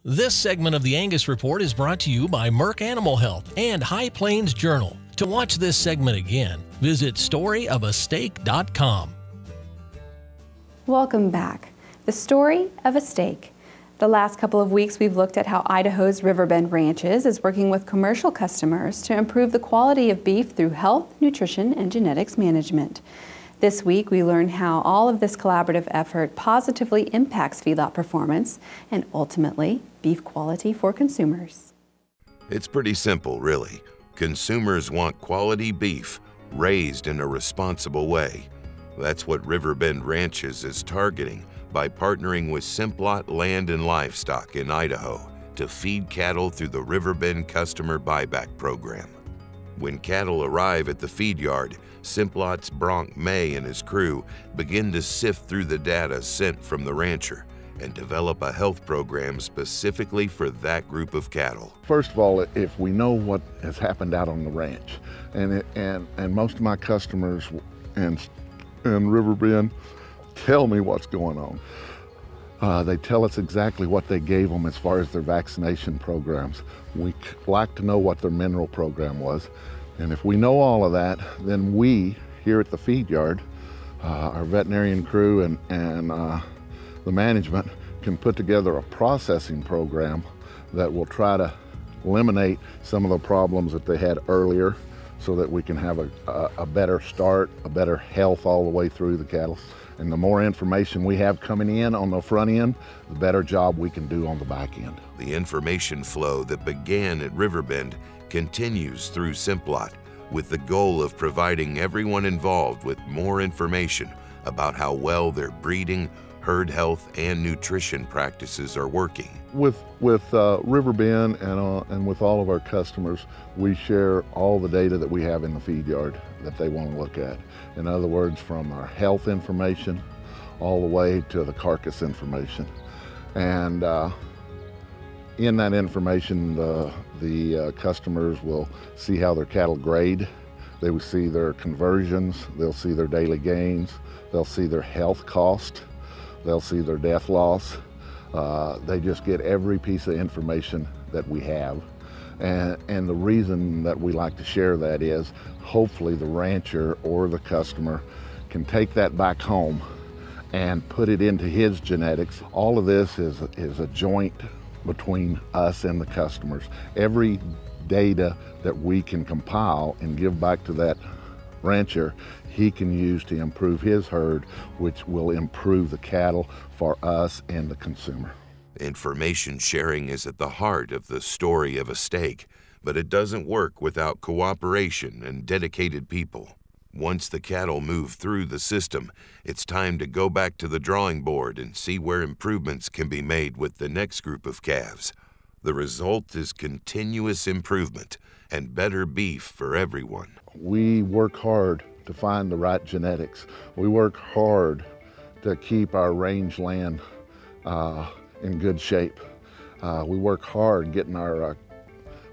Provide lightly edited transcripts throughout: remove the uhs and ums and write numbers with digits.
This segment of the Angus Report is brought to you by Merck Animal Health and High Plains Journal. To watch this segment again, visit storyofasteak.com. Welcome back. The story of a steak. The last couple of weeks we've looked at how Idaho's Riverbend Ranches is working with commercial customers to improve the quality of beef through health, nutrition, and genetics management. This week we learn how all of this collaborative effort positively impacts feedlot performance and ultimately beef quality for consumers. It's pretty simple, really. Consumers want quality beef raised in a responsible way. That's what Riverbend Ranches is targeting by partnering with Simplot Land and Livestock in Idaho to feed cattle through the Riverbend Customer Buyback Program. When cattle arrive at the feed yard, Simplot's Bronk May and his crew begin to sift through the data sent from the rancher and develop a health program specifically for that group of cattle. First of all, if we know what has happened out on the ranch, and most of my customers in Riverbend tell me what's going on. They tell us exactly what they gave them as far as their vaccination programs. We like to know what their mineral program was. And if we know all of that, then we, here at the feed yard, our veterinarian crew and the management can put together a processing program that will try to eliminate some of the problems that they had earlier so that we can have a better start, a better health all the way through the cattle. And the more information we have coming in on the front end, the better job we can do on the back end. The information flow that began at Riverbend continues through Simplot with the goal of providing everyone involved with more information about how well their breeding, herd health, and nutrition practices are working. With Riverbend and with all of our customers, we share all the data that we have in the feed yard that they want to look at. In other words, from our health information all the way to the carcass information. And in that information, the customers will see how their cattle grade. They will see their conversions, they'll see their daily gains, they'll see their health cost, they'll see their death loss. They just get every piece of information that we have. And the reason that we like to share that is hopefully the rancher or the customer can take that back home and put it into his genetics. All of this is a joint between us and the customers. Every data that we can compile and give back to that rancher, he can use to improve his herd, which will improve the cattle for us and the consumer. Information sharing is at the heart of the story of a steak, but it doesn't work without cooperation and dedicated people. Once the cattle move through the system, it's time to go back to the drawing board and see where improvements can be made with the next group of calves. The result is continuous improvement and better beef for everyone. We work hard to find the right genetics. We work hard to keep our range land in good shape. We work hard getting our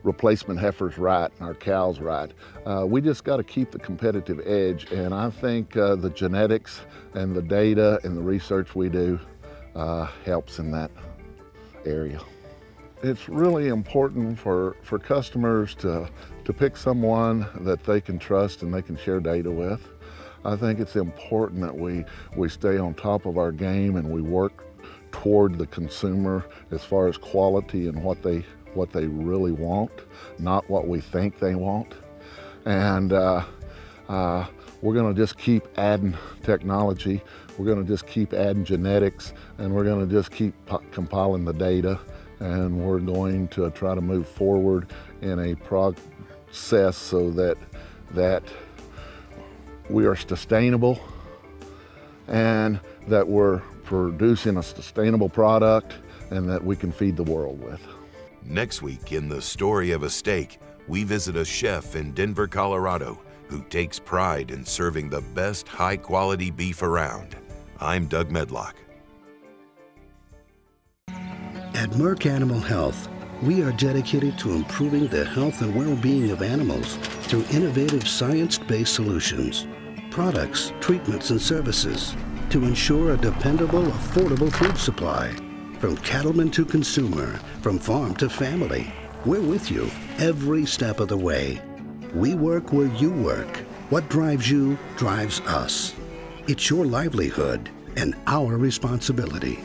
replacement heifers right and our cows right. We just got to keep the competitive edge, and I think the genetics and the data and the research we do helps in that area. It's really important for customers to pick someone that they can trust and they can share data with. I think it's important that we stay on top of our game and we work toward the consumer as far as quality and what they really want, not what we think they want. And we're going to just keep adding technology, we're going to just keep adding genetics, and we're going to just keep compiling the data, and we're going to try to move forward in a process so that we are sustainable and that we're producing a sustainable product and that we can feed the world with. Next week in The Story of a Steak, we visit a chef in Denver, Colorado, who takes pride in serving the best high-quality beef around. I'm Doug Medlock. At Merck Animal Health, we are dedicated to improving the health and well-being of animals through innovative science-based solutions, products, treatments, and services to ensure a dependable, affordable food supply. From cattleman to consumer, from farm to family, we're with you every step of the way. We work where you work. What drives you drives us. It's your livelihood and our responsibility.